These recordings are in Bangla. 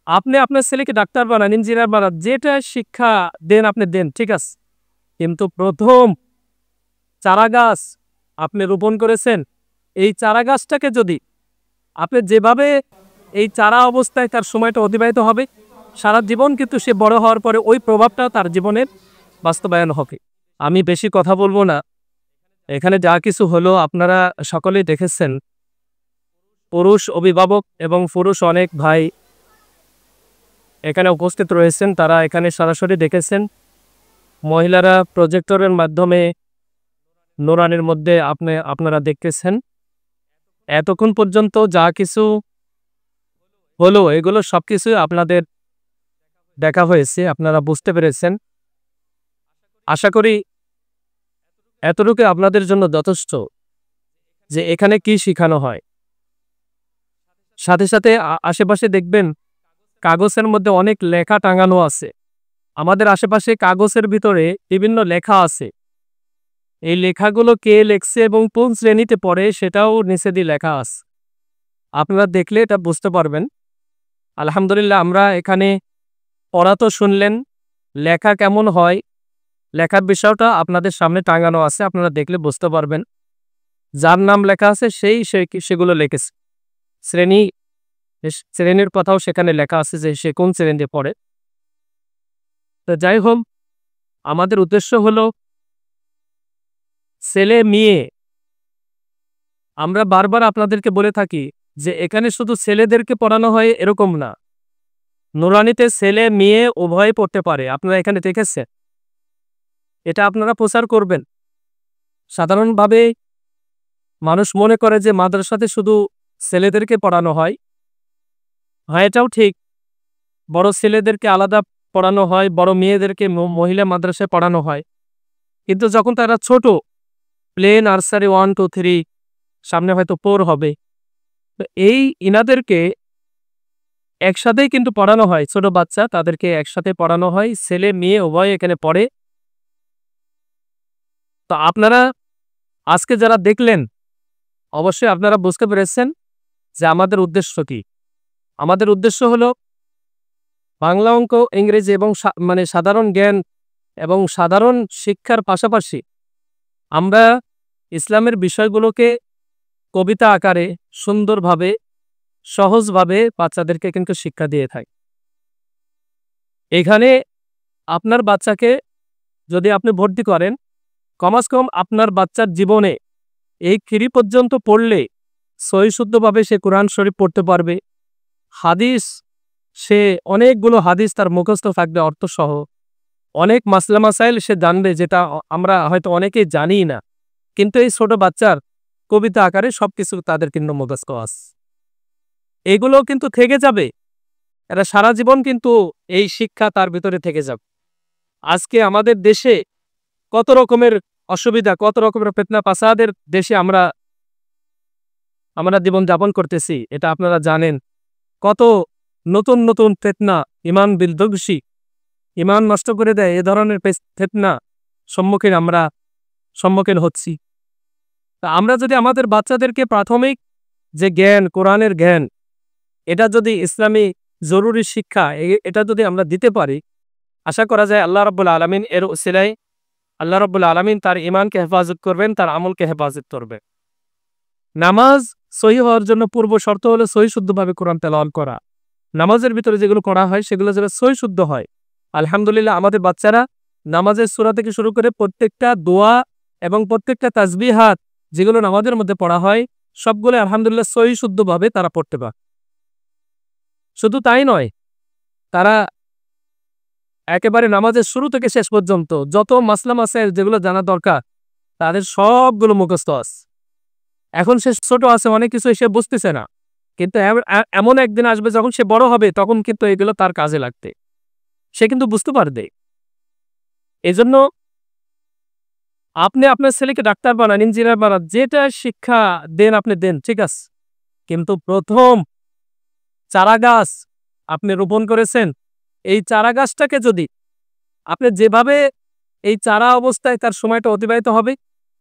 আপনি আপনার ছেলেকে ডাক্তার বানান, ইঞ্জিনিয়ার বানান, যেটা শিক্ষা দেন আপনি দেন, ঠিক আছে। কিন্তু প্রথম চারাগাছ আপনি রোপণ করেছেন, এই চারাগাছটাকে যদি আপনি যেভাবে এই চারা অবস্থায় তার সময়টা অতিবাহিত হবে, সারা জীবন কিন্তু সে বড় হওয়ার পরে ওই প্রভাবটা তার জীবনের বাস্তবায়ন হবে। আমি বেশি কথা বলবো না। এখানে যা কিছু হলো আপনারা সকলেই দেখেছেন। পুরুষ অভিভাবক এবং পুরুষ অনেক ভাই এখানে উপস্থিত রয়েছেন, তারা এখানে সরাসরি দেখেছেন। মহিলারা প্রজেক্টরের মাধ্যমে নুরানির মধ্যে আপনারা দেখতেছেন। এতক্ষণ পর্যন্ত যা কিছু হলো এগুলো সবকিছু আপনাদের দেখা হয়েছে, আপনারা বুঝতে পেরেছেন। আশা করি এতটুকু আপনাদের জন্য যথেষ্ট যে এখানে কি শেখানো হয়। সাথে সাথে আশেপাশে দেখবেন কাগজের মধ্যে অনেক লেখা টাঙানো আছে। আমাদের আশেপাশে কাগজের ভিতরে বিভিন্ন লেখা আছে। এই লেখাগুলো কে লেখছে এবং কোন শ্রেণীতে পড়ে সেটাও নিচে দিয়ে লেখা আছে। আপনারা দেখলে এটা বুঝতে পারবেন। আলহামদুলিল্লাহ, আমরা এখানে পড়া তো শুনলেন, লেখা কেমন হয় লেখার বিষয়টা আপনাদের সামনে টাঙানো আছে, আপনারা দেখলে বুঝতে পারবেন। যার নাম লেখা আছে সেগুলো লিখেছে। শ্রেণীর কথাও সেখানে লেখা আছে যে সে কোন শ্রেণীতে পড়ে। তো যাই হোক, আমাদের উদ্দেশ্য হলো ছেলে মেয়ে। আমরা বারবার আপনাদেরকে বলে থাকি যে এখানে শুধু ছেলেদেরকে পড়ানো হয় এরকম না, নুরানিতে ছেলে মেয়ে উভয় পড়তে পারে। আপনারা এখানে দেখেছেন, এটা আপনারা প্রচার করবেন। সাধারণভাবে মানুষ মনে করে যে মাদ্রাসাতে শুধু ছেলেদেরকে পড়ানো হয়। হ্যাঁ, এটাও ঠিক, বড় ছেলেদেরকে আলাদা পড়ানো হয়, বড় মেয়েদেরকে মহিলা মাদ্রাসায় পড়ানো হয়। কিন্তু যখন তারা ছোট, প্লে নার্সারি 1, 2, 3, সামনে হয়তো 4 হবে, তো এই ইনাদেরকে একসাথেই কিন্তু পড়ানো হয়। ছোট বাচ্চা, তাদেরকে একসাথে পড়ানো হয়, ছেলে মেয়ে উভয় এখানে পড়ে। তো আপনারা আজকে যারা দেখলেন, অবশ্যই আপনারা বুঝতে পেরেছেন যে আমাদের উদ্দেশ্য কি। আমাদের উদ্দেশ্য হলো বাংলা, অঙ্ক, ইংরেজি এবং সাধারণ জ্ঞান এবং সাধারণ শিক্ষার পাশাপাশি আমরা ইসলামের বিষয়গুলোকে কবিতা আকারে সুন্দরভাবে সহজভাবে বাচ্চাদেরকে কিন্তু শিক্ষা দিয়ে থাকি। এখানে আপনার বাচ্চাকে যদি আপনি ভর্তি করেন, কমাস কম আপনার বাচ্চার জীবনে এই 3 পর্যন্ত পড়লে সহিশুদ্ধভাবে সে কোরআন শরীফ পড়তে পারবে। হাদিস, সে অনেকগুলো হাদিস তার মুখস্থ থাকবে অর্থসহ। অনেক মাসলা মাসাইল সে জানবে, যেটা আমরা হয়তো অনেকেই জানি না। কিন্তু এই ছোট বাচ্চার কবিতা আকারে সবকিছু তাদের কিন্তু মুখস্থ আছে। এগুলো কিন্তু থেকে যাবে, এরা সারা জীবন কিন্তু এই শিক্ষা তার ভিতরে থেকে যাবে। আজকে আমাদের দেশে কত রকমের অসুবিধা, কত রকমের ফিতনা ফাসাদের দেশে আমরা জীবন যাপন করতেছি, এটা আপনারা জানেন। কত নতুন নতুন ফিতনা, ইমান বিধ্বংসী, ইমান নষ্ট করে দেয়, এ ধরনের ফিতনা সম্মুখীন হচ্ছি। তা আমরা যদি আমাদের বাচ্চাদেরকে প্রাথমিক যে জ্ঞান, কোরআনের জ্ঞান, এটা যদি ইসলামী জরুরি শিক্ষা, এটা যদি আমরা দিতে পারি, আশা করা যায় আল্লাহ রাব্বুল আলামিন এর উসিলায় আল্লাহ রাব্বুল আলামিন তার ঈমানকে হেফাজত করবেন, তার আমলকে হেফাজত করবেন। নামাজ সহিহ হওয়ার জন্য পূর্ব শর্ত হলো সহিশুদ্ধভাবে কোরআন তেলাওয়াত করা। নামাজের ভিতরে যেগুলো করা হয় সেগুলো যেন সহিশুদ্ধ হয়। আলহামদুলিল্লাহ, আমাদের বাচ্চারা নামাজের সূরা থেকে শুরু করে প্রত্যেকটা দোয়া এবং প্রত্যেকটা তাসবিহাত যেগুলো নামাজের মধ্যে পড়া হয় সবগুলো আলহামদুলিল্লাহ সহিশুদ্ধভাবে তারা পড়তে পারে। শুধু তাই নয়, তারা একেবারে নামাজের শুরু থেকে শেষ পর্যন্ত যত মাসলা মাসাইল যেগুলো জানা দরকার তাদের সবগুলো মুখস্থ আছে। এখন সে ছোট আছে, অনেক কিছু সে বুঝতেছে না, কিন্তু এমন একদিন আসবে যখন সে বড় হবে, তখন কিন্তু এগুলো তার কাজে লাগবে, সে কিন্তু বুঝতে পারবে। এজন্য আপনি আপনার ছেলেকে ডাক্তার বানান, ইঞ্জিনিয়ার বানান, যেটা শিক্ষা দেন আপনি দেন, ঠিক আছে। কিন্তু প্রথম চারাগাছ আপনি রোপণ করেছেন, এই চারাগাছটাকে যদি আপনি যেভাবে এই চারা অবস্থায় তার সময়টা অতিবাহিত হবে,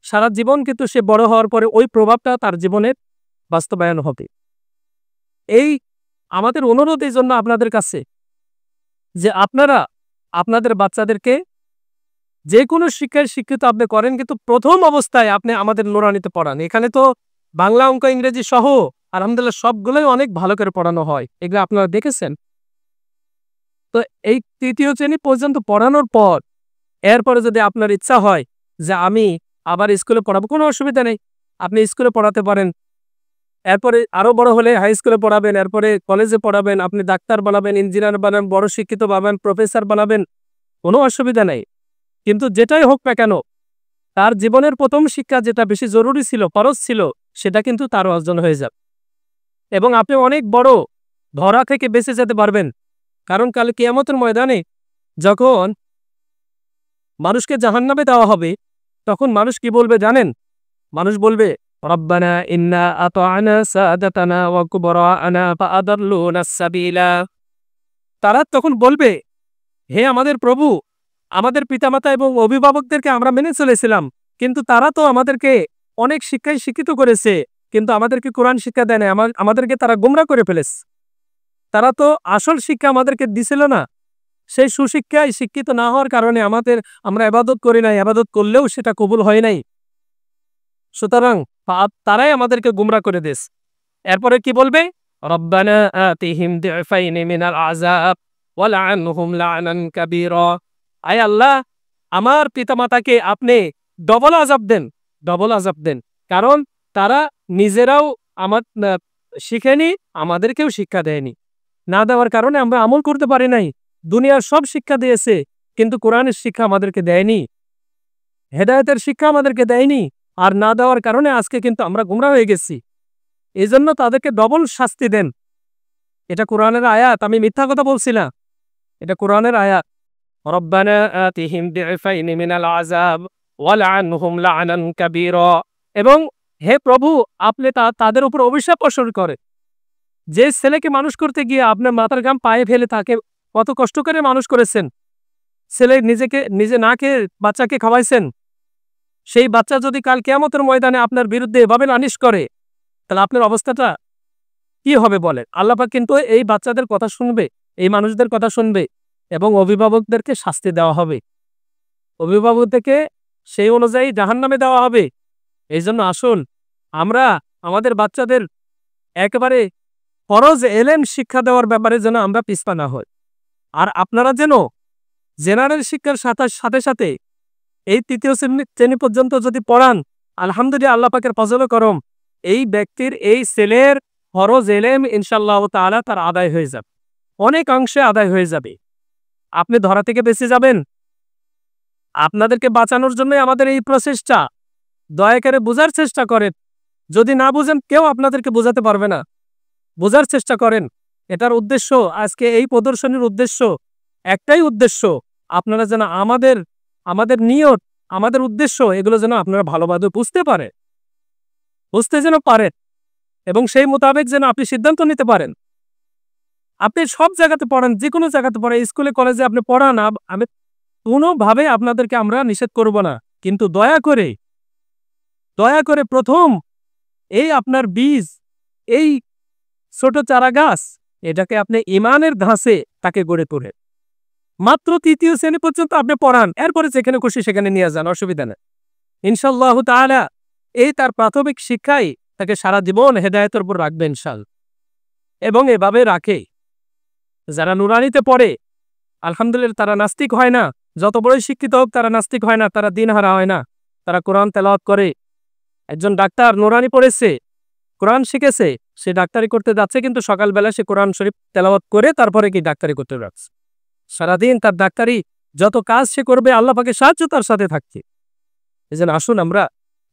সারা জীবন কিন্তু সে বড় হওয়ার পরে ওই প্রভাবটা তার জীবনের বাস্তবায়ন হবে। এই আমাদের অনুরোধ এই জন্য আপনাদের কাছে যে আপনারা আপনাদের বাচ্চাদেরকে যে কোনো শিক্ষায় শিক্ষিত আপনি করেন, কিন্তু প্রথম অবস্থায় আপনি আমাদের নুরানিতে পড়ান। এখানে তো বাংলা, অঙ্ক, ইংরেজি সহ আলহামদুলিল্লাহ সবগুলোই অনেক ভালো করে পড়ানো হয়, এগুলো আপনারা দেখেছেন। তো এই ৩য় শ্রেণী পর্যন্ত পড়ানোর পর এরপরে যদি আপনার ইচ্ছা হয় যে আমি আবার স্কুলে পড়াবো, কোনো অসুবিধা নেই, আপনি স্কুলে পড়াতে পারেন। এরপরে আরো বড় হলে হাই স্কুলে পড়াবেন, এরপরে কলেজে পড়াবেন, আপনি ডাক্তার বানাবেন, ইঞ্জিনিয়ার বানাবেন, বড় শিক্ষিত বানাবেন, প্রফেসর বানাবেন, কোনো অসুবিধা নেই। কিন্তু যেটাই হোক না কেন, তার জীবনের প্রথম শিক্ষা যেটা বেশি জরুরি ছিল, ফরজ ছিল, সেটা কিন্তু তার অর্জন হয়ে যাবে এবং আপনি অনেক বড় ধরা থেকে বেঁচে যেতে পারবেন। কারণ কাল কিয়ামতের ময়দানে যখন মানুষকে জাহান্নামে দেওয়া হবে, তখন মানুষ কি বলবে জানেন? মানুষ বলবে, রব্বানা ইন্না আতা'না সাদাতানা ওয়া কুবরা'ানা ফাআদাল্লুনা সাবিলা। তারা তখন বলবে, হে আমাদের প্রভু, আমাদের পিতামাতা এবং অভিভাবকদেরকে আমরা মেনে চলেছিলাম, কিন্তু তারা তো আমাদেরকে অনেক শিক্ষায় শিক্ষিত করেছে, কিন্তু আমাদেরকে কোরআন শিক্ষা দেয় না, আমাদেরকে তারা গোমরা করে ফেলেছে। তারা তো আসল শিক্ষা আমাদেরকে দিছিল না। সেই সুশিক্ষায় শিক্ষিত না হওয়ার কারণে আমরা ইবাদত করি নাই, ইবাদত করলেও সেটা কবুল হয় নাই। সুতরাং তারাই আমাদেরকে গোমরা করে দিয়েছে। এরপরে কি বলবে? রব্বানা আতিহিম দি'ফাইনি মিনাল আযাব ওয়া লা'আনহুম লা'নান কাবীরা। আয় আল্লাহ, আমার পিতামাতাকে আপনি ডবল আযাব দেন, ডবল আযাব দেন। কারণ তারা নিজেরাও শিখেনি, আমাদেরকেও শিক্ষা দেয়নি। না দেওয়ার কারণে আমরা আমল করতে পারি নাই। দুনিয়ার সব শিক্ষা দিয়েছে, কিন্তু কোরআনের শিক্ষা আমাদেরকে দেয়নি, হেদায়েতের শিক্ষা আমাদেরকে দেয়নি। আর না দেওয়ার কারণে আজকে কিন্তু আমরা গোমরা হয়ে গেছি। এজন্য তাদেরকে ডবল শাস্তি দেন। এটা কোরআনের আয়াত, আমি মিথ্যা কথা বলছি না, এটা কোরআনের আয়াত। রব্বানা আতিহিম দি'ফাইনি মিনাল আযাব ওয়া লা'আনহুম লা'নান কাবীরা। এবং হে প্রভু, আপনি তাদের উপর অভিশাপ বর্ষণ করেন। যে ছেলেকে মানুষ করতে গিয়ে আপনার মাথার ঘাম পায়ে ফেলে তাকে কত কষ্ট করে মানুষ করেছেন, ছেলে নিজে না খেয়ে বাচ্চাকে খাওয়াইছেন, সেই বাচ্চা যদি কাল কিয়ামতের ময়দানে আপনার বিরুদ্ধে এভাবে নালিশ করে, তাহলে আপনার অবস্থাটা কি হবে বলেন? আল্লাহ পাক কিন্তু এই বাচ্চাদের কথা শুনবে, এই মানুষদের কথা শুনবে এবং অভিভাবকদেরকে শাস্তি দেওয়া হবে, অভিভাবকদেরকে সেই অনুযায়ী জাহান্নামে দেওয়া হবে। এই জন্য আসুন আমরা আমাদের বাচ্চাদের একেবারে ফরজ এলেম শিক্ষা দেওয়ার ব্যাপারে যেন আমরা পিছপা না হই। আর আপনারা যেন জেনারেল শিক্ষার সাথে সাথে এই ৩য় শ্রেণী পর্যন্ত যদি পড়ান, আলহামদুলিল্লাহ, আল্লাহ পাকের ফজল করম, এই ব্যক্তির, এই ছেলের ফরজ এলেম ইনশাআল্লাহ তাআলা তার আদায় হয়ে যাবে, অনেক অংশে আদায় হয়ে যাবে। আপনি ধরা থেকে বেঁচে যাবেন। আপনাদেরকে বাঁচানোর জন্যই আমাদের এই প্রচেষ্টা। দয়া করে বোঝার চেষ্টা করেন। যদি না বুঝেন, কেউ আপনাদেরকে বোঝাতে পারবে না। বোঝার চেষ্টা করেন। এটার উদ্দেশ্য, আজকে এই প্রদর্শনীর উদ্দেশ্য একটাই উদ্দেশ্য, আপনারা যেন আমাদের নিয়ত, আমাদের উদ্দেশ্য, এগুলো যেন আপনারা ভালোভাবে বুঝতে যেন পারেন এবং সেই মোতাবেক যেন আপনি সিদ্ধান্ত নিতে পারেন। আপনি সব জায়গাতে পড়ান, যে কোনো জায়গাতে পড়ান, স্কুলে কলেজে আপনি পড়ান, আমি কোনোভাবে আপনাদেরকে আমরা নিষেধ করব না। কিন্তু দয়া করে প্রথম এই আপনার বীজ, এই ছোট চারা গাছ, এটাকে আপনি ঈমানের ধাঁচে তাকে গড়ে তোলেন। মাত্র ৩য় শ্রেণী পর্যন্ত আপনি পড়ান, এরপরে যেখানে খুশি সেখানে নিয়ে যান, অসুবিধা নেই। ইনশাআল্লাহ তাআলা এই তার প্রাথমিক শিক্ষাই তাকে সারা জীবন হেদায়েতের উপর রাখবে ইনশাআল্লাহ। এবং এভাবে রাখে যারা নুরানিতে পড়ে, আলহামদুলিল্লাহ, তারা নাস্তিক হয় না। যত বড়ই শিক্ষিত হোক, তারা নাস্তিক হয় না, তারা দিনহারা হয় না, তারা কোরআন তেলাওয়াত করে। একজন ডাক্তার নুরানি পড়েছে, কোরআন শিখেছে, সে ডাক্তারি করতে যাচ্ছে, কিন্তু সকালবেলা সে কোরআন শরীফ তেলাওয়াত করে তারপরে কি ডাক্তারি করতে যাচ্ছে। সারাদিন তার ডাক্তারি যত কাজ সে করবে, আল্লাহ পাকের সাহায্য তার সাথে থাকছে। এজন্য আসুন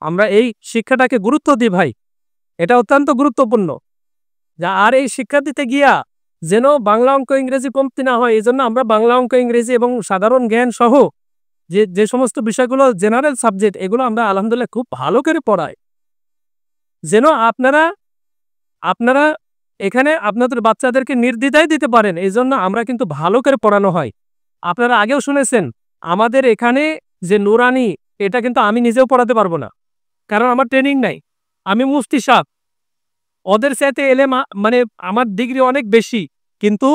আমরা এই শিক্ষাটাকে গুরুত্ব দিই ভাই, এটা অত্যন্ত গুরুত্বপূর্ণ। আর এই শিক্ষা দিতে গিয়া যেন বাংলা, অঙ্ক, ইংরেজি কমতি না হয়, এই জন্য আমরা বাংলা, অঙ্ক, ইংরেজি এবং সাধারণ জ্ঞান সহ যে সমস্ত বিষয়গুলো জেনারেল সাবজেক্ট, এগুলো আমরা আলহামদুলিল্লাহ খুব ভালো করে পড়াই, যেন আপনারা এখানে আপনাদের বাচ্চাদেরকে নির্দ্বিধায় দিতে পারেন। এই জন্য আমরা কিন্তু ভালো করে পড়ানো হয়। আপনারা আগেও শুনেছেন, আমাদের এখানে যে নুরানি, এটা কিন্তু আমি নিজেও পড়াতে পারবো না, কারণ আমার ট্রেনিং নাই। আমি মুফতি সাহেব, ওদের সাথে এলেম মানে আমার ডিগ্রি অনেক বেশি, কিন্তু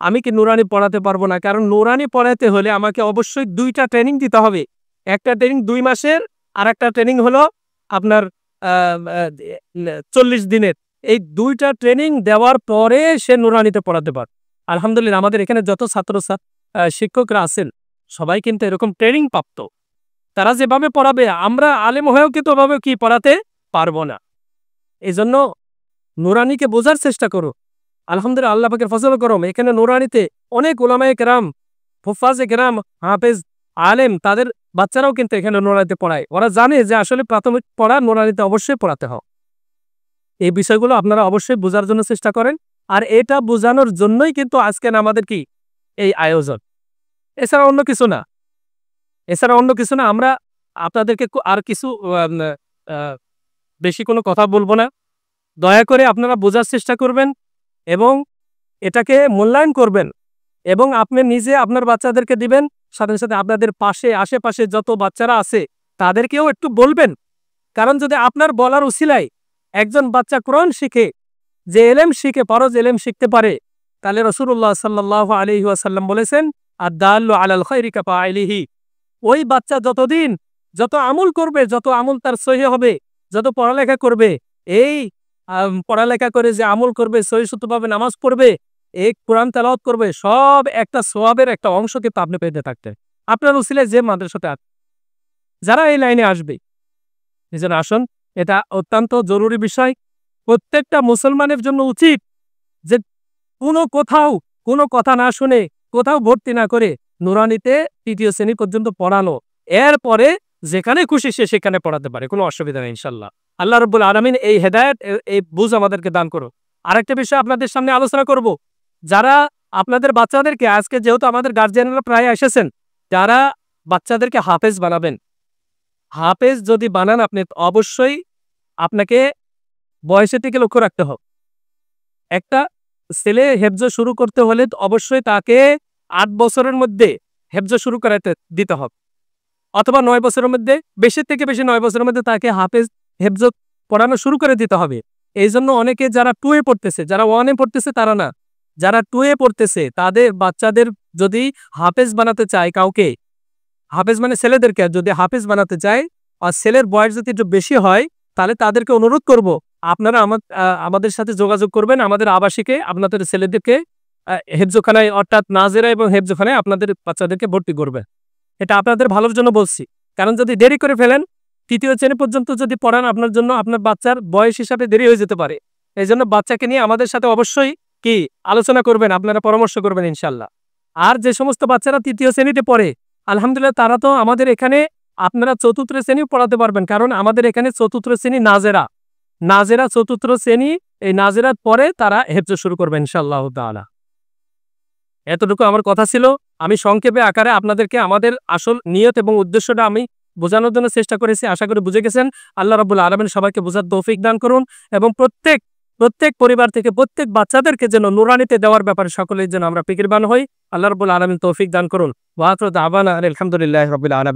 আমি কি নুরানি পড়াতে পারবো না, কারণ নুরানি পড়াতে হলে আমাকে অবশ্যই 2টা ট্রেনিং দিতে হবে। একটা ট্রেনিং 2 মাসের, আর একটা ট্রেনিং হলো আপনার 40 দিনের। এই 2টা ট্রেনিং দেওয়ার পরে সে নুরানিতে পড়াতে পারে। আলহামদুলিল্লাহ আমাদের এখানে যত শিক্ষকরা আছেন সবাই কিন্তু এরকম ট্রেনিং প্রাপ্ত। তারা যেভাবে পড়াবে আমরা আলেম হয়েও কিন্তু ওভাবে কি পড়াতে পারবো না। এই জন্য নুরানিকে বোঝার চেষ্টা করো। আলহামদুলিল্লাহ আল্লাহ পাকের ফজল করম, এখানে নুরানিতে অনেক উলামায়ে কেরাম, হুফাজে কেরাম, হাফেজ, আলেম, তাদের বাচ্চারাও কিন্তু এখানে নুরানিতে পড়ায়। ওরা জানে যে আসলে প্রাথমিক পড়া নুরানিতে অবশ্যই পড়াতে হয়। এই বিষয়গুলো আপনারা অবশ্যই বোঝার জন্য চেষ্টা করেন। আর এটা বোঝানোর জন্যই কিন্তু আজকের আমাদের কি এই আয়োজন, এছাড়া অন্য কিছু না। আমরা আপনাদেরকে আর কিছু বেশি কোনো কথা বলবো না। দয়া করে আপনারা বোঝার চেষ্টা করবেন এবং এটাকে মূল্যায়ন করবেন, এবং আপনি নিজে আপনার বাচ্চাদেরকে দিবেন, সাথে সাথে আপনাদের পাশে আশেপাশে যত বাচ্চারা আছে তাদেরকেও একটু বলবেন। কারণ যদি আপনার বলার উসিলায় একজন বাচ্চা কোরআন শিখে, যে এলেম শিখে, ফরজ এলেম শিখতে পারে, তাহলে রাসূলুল্লাহ সাল্লাল্লাহু আলাইহি ওয়াসাল্লাম বলেছেন আদ-দাল্লু আলাল খায়রি কাফাইলিহি। ওই বাচ্চা যতদিন যত আমল করবে, যত আমল তার সহিহ হবে, যত পড়ালেখা করবে, এই পড়ালেখা করে যে আমল করবে, সহিষ্ণুভাবে নামাজ পড়বে, এই কোরআন তেলাওয়াত করবে, সব একটা সওয়াবের একটা অংশ কিন্তু আপনি পেতে থাকতেন আপনার উসিলায় যে মাদ্রাসাতে যারা এই লাইনে আসবে। এজন্য আসুন, এটা অত্যন্ত জরুরি বিষয়। প্রত্যেকটা মুসলমানের জন্য উচিত যে কোনো কথা না শুনে, কোথাও ভর্তি না করে নুরানিতে 3য় শ্রেণী পর্যন্ত পড়ানো, এরপরে যেখানে খুশি সে সেখানে পড়াতে পারে, কোনো অসুবিধা নেই ইনশাল্লাহ। আল্লাহ রাব্বুল আলামিন এই হেদায়েত, এই বুঝ আমাদেরকে দান করুন। আরেকটা বিষয় আপনাদের সামনে আলোচনা করব, যারা আপনাদের বাচ্চাদেরকে, আজকে যেহেতু আমাদের গার্জিয়ানরা প্রায় এসেছেন, যারা বাচ্চাদেরকে হাফেজ বানাবেন, হাফেজ যদি বানান আপনি, অবশ্যই আপনাকে বয়সের দিকে লক্ষ্য রাখতে হবে। একটা ছেলে হেফজ শুরু করতে হলে অবশ্যই তাকে 8 বছরের মধ্যে হেফজ শুরু করাতে দিতে হবে, অথবা 9 বছরের মধ্যে, বেশি থেকে বেশি 9 বছরের মধ্যে তাকে হাফেজ হেফজ পড়ানো শুরু করে দিতে হবে। এই জন্য অনেকে যারা 2 এ পড়তেছে, যারা 1 এ পড়তেছে তারা না, যারা 2 এ পড়তেছে তাদের বাচ্চাদের যদি হাফেজ বানাতে চায়, কাউকে হাফেজ মানে ছেলেদেরকে যদি হাফেজ বানাতে চায়, আর ছেলের বয়স যদি একটু বেশি হয়, তাহলে তাদেরকে অনুরোধ করব আপনারা আমাদের সাথে যোগাযোগ করবেন। আমাদের আবাসিকে আপনাদের ছেলেদেরকে হেফজখানায়, অর্থাৎ নাজেরা এবং হেফজখানায় আপনাদের বাচ্চাদেরকে ভর্তি করবে। এটা আপনাদের ভালোর জন্য বলছি। কারণ যদি দেরি করে ফেলেন, 3য় শ্রেণী পর্যন্ত যদি পড়ান, আপনার জন্য আপনার বাচ্চার বয়স হিসাবে দেরি হয়ে যেতে পারে। এই জন্য বাচ্চাকে নিয়ে আমাদের সাথে অবশ্যই কি আলোচনা করবেন, আপনারা পরামর্শ করবেন ইনশাল্লাহ। আর যে সমস্ত বাচ্চারা 3য় শ্রেণীতে পড়ে, আলহামদুলিল্লাহ তারা তো আমাদের এখানে, আপনারা 4র্থ শ্রেণী পড়াতে পারবেন, কারণ আমাদের এখানে 4র্থ শ্রেণী নাজেরা 4র্থ শ্রেণী, এই নাজেরার পরে তারা হেফজ শুরু করবে ইনশাআল্লাহ তাআলা। এতটুকু আমার কথা ছিল। আমি সংক্ষেপে আকারে আপনাদেরকে আমাদের আসল নিয়ত এবং উদ্দেশ্যটা আমি বোঝানোর জন্য চেষ্টা করেছি, আশা করি বুঝে গেছেন। আল্লাহ রাব্বুল আলামিন সবাইকে বোঝার তৌফিক দান করুন, এবং প্রত্যেক পরিবার থেকে প্রত্যেক বাচ্চাদেরকে যেন নুরানিতে দেওয়ার ব্যাপারে সকলেই যেন আমরা ফিকিরবান হই। আল্লাহ রাব্বুল আলামিন তৌফিক দান করুন। ওয়া আখিরু দাওয়ানা আলহামদুলিল্লাহি রাব্বিল আলামিন।